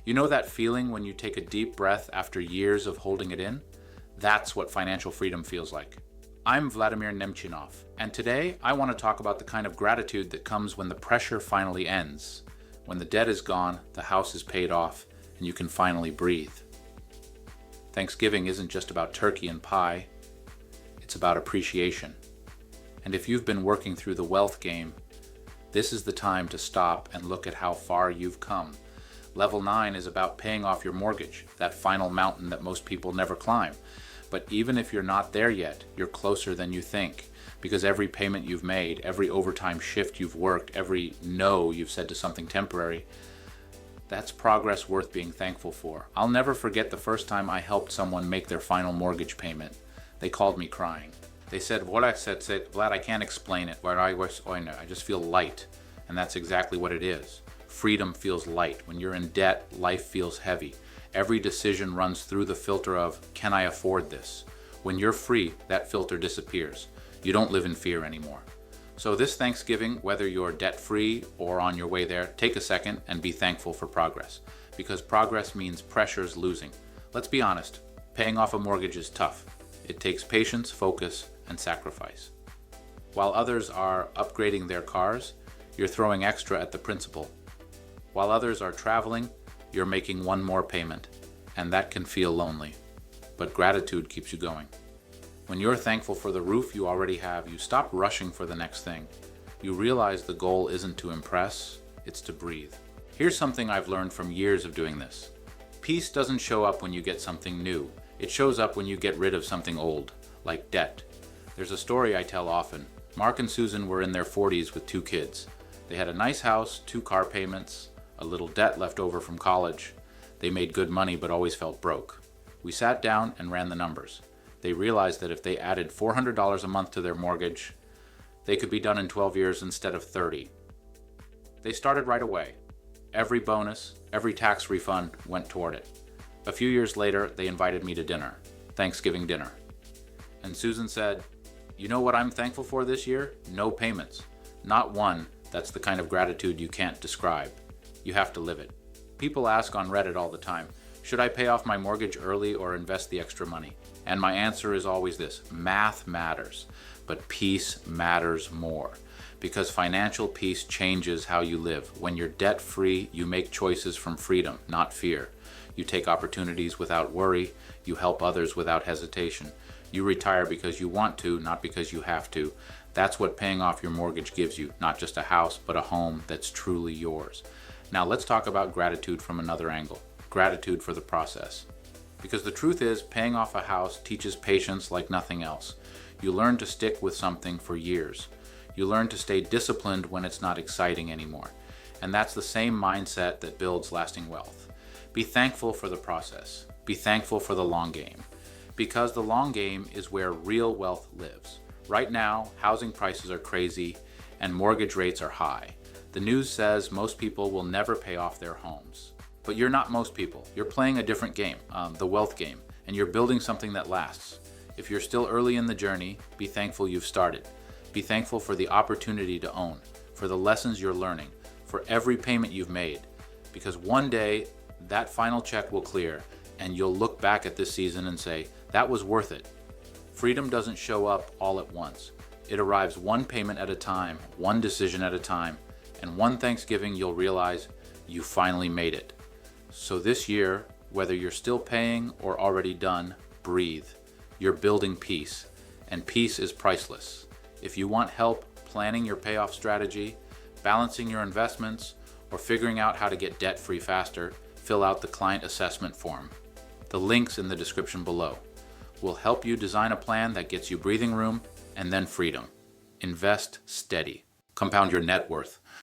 You know that feeling when you take a deep breath after years of holding it in? That's what financial freedom feels like. I'm Vladimir Nemchinov, and today I want to talk about the kind of gratitude that comes when the pressure finally ends, when the debt is gone, the house is paid off, and you can finally breathe. Thanksgiving isn't just about turkey and pie, it's about appreciation. And if you've been working through the wealth game, this is the time to stop and look at how far you've come. Level 9 is about paying off your mortgage, that final mountain that most people never climb. But even if you're not there yet, you're closer than you think, because every payment you've made, every overtime shift you've worked, every no you've said to something temporary, that's progress worth being thankful for. I'll never forget the first time I helped someone make their final mortgage payment. They called me crying. They said, Vlad, I can't explain it. I just feel light. And that's exactly what it is. Freedom feels light. When you're in debt, life feels heavy. Every decision runs through the filter of, can I afford this? When you're free, that filter disappears. You don't live in fear anymore. So this Thanksgiving, whether you're debt-free or on your way there, take a second and be thankful for progress. Because progress means pressure's losing. Let's be honest, paying off a mortgage is tough. It takes patience, focus, and sacrifice. While others are upgrading their cars, you're throwing extra at the principal. While others are traveling, you're making one more payment, and that can feel lonely. But gratitude keeps you going. When you're thankful for the roof you already have, you stop rushing for the next thing. You realize the goal isn't to impress, it's to breathe. Here's something I've learned from years of doing this. Peace doesn't show up when you get something new. It shows up when you get rid of something old, like debt. There's a story I tell often. Mark and Susan were in their 40s with 2 kids. They had a nice house, 2 car payments, a little debt left over from college. They made good money but always felt broke. We sat down and ran the numbers. They realized that if they added $400 a month to their mortgage, they could be done in 12 years instead of 30. They started right away. Every bonus, every tax refund went toward it. A few years later, they invited me to dinner, Thanksgiving dinner. And Susan said, "You know what I'm thankful for this year? No payments. Not one. That's the kind of gratitude you can't describe. You have to live it." People ask on Reddit all the time, should I pay off my mortgage early or invest the extra money? And my answer is always this: math matters, but peace matters more. Because financial peace changes how you live. When you're debt-free, you make choices from freedom, not fear. You take opportunities without worry. You help others without hesitation. You retire because you want to, not because you have to. That's what paying off your mortgage gives you, not just a house, but a home that's truly yours. Now let's talk about gratitude from another angle. Gratitude for the process. Because the truth is, paying off a house teaches patience like nothing else. You learn to stick with something for years. You learn to stay disciplined when it's not exciting anymore. And that's the same mindset that builds lasting wealth. Be thankful for the process. Be thankful for the long game. Because the long game is where real wealth lives. Right now, housing prices are crazy and mortgage rates are high. The news says most people will never pay off their homes. But you're not most people. You're playing a different game, the wealth game, and you're building something that lasts. If you're still early in the journey, be thankful you've started. Be thankful for the opportunity to own, for the lessons you're learning, for every payment you've made. Because one day, that final check will clear, and you'll look back at this season and say, that was worth it. Freedom doesn't show up all at once. It arrives one payment at a time, one decision at a time, and one Thanksgiving you'll realize you finally made it. So this year, whether you're still paying or already done, breathe. You're building peace, and peace is priceless. If you want help planning your payoff strategy, balancing your investments, or figuring out how to get debt-free faster, fill out the client assessment form. The link's in the description below. We'll help you design a plan that gets you breathing room and then freedom. Invest steady. Compound your net worth.